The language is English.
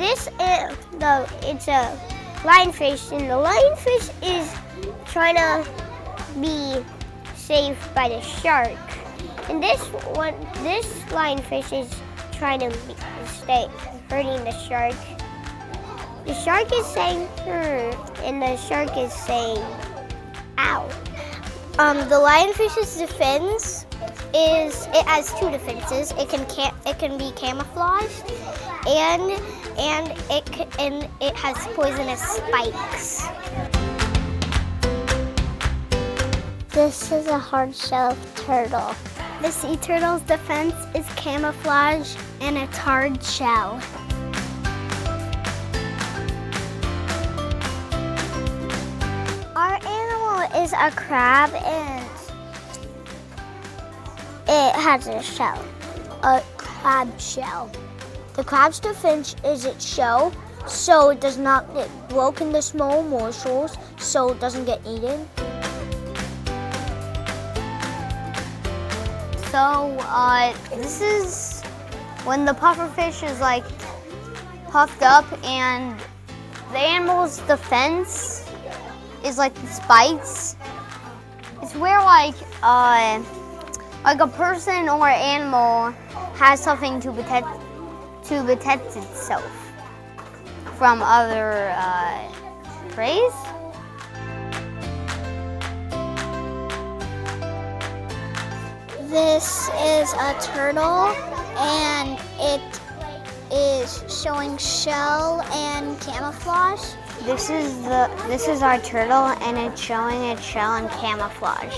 it's a lionfish, and the lionfish is trying to be saved by the shark. And this lionfish is trying to stay hurting the shark. The shark is saying and the shark is saying ow. The lionfish's defense is it has two defenses. It can be camouflaged, and it has poisonous spikes. This is a hard-shell turtle. The sea turtle's defense is camouflage and its hard shell. Our animal is a crab, and it has a shell, a crab shell. The crab's defense is its shell, so it does not get broken into small morsels, so it doesn't get eaten. So this is when the pufferfish is like puffed up, and the animal's defense is like the spikes. It's where like a person or animal has something to protect itself from other prey. This is a turtle, and it is showing shell and camouflage. This is our turtle, and it's showing its shell and camouflage.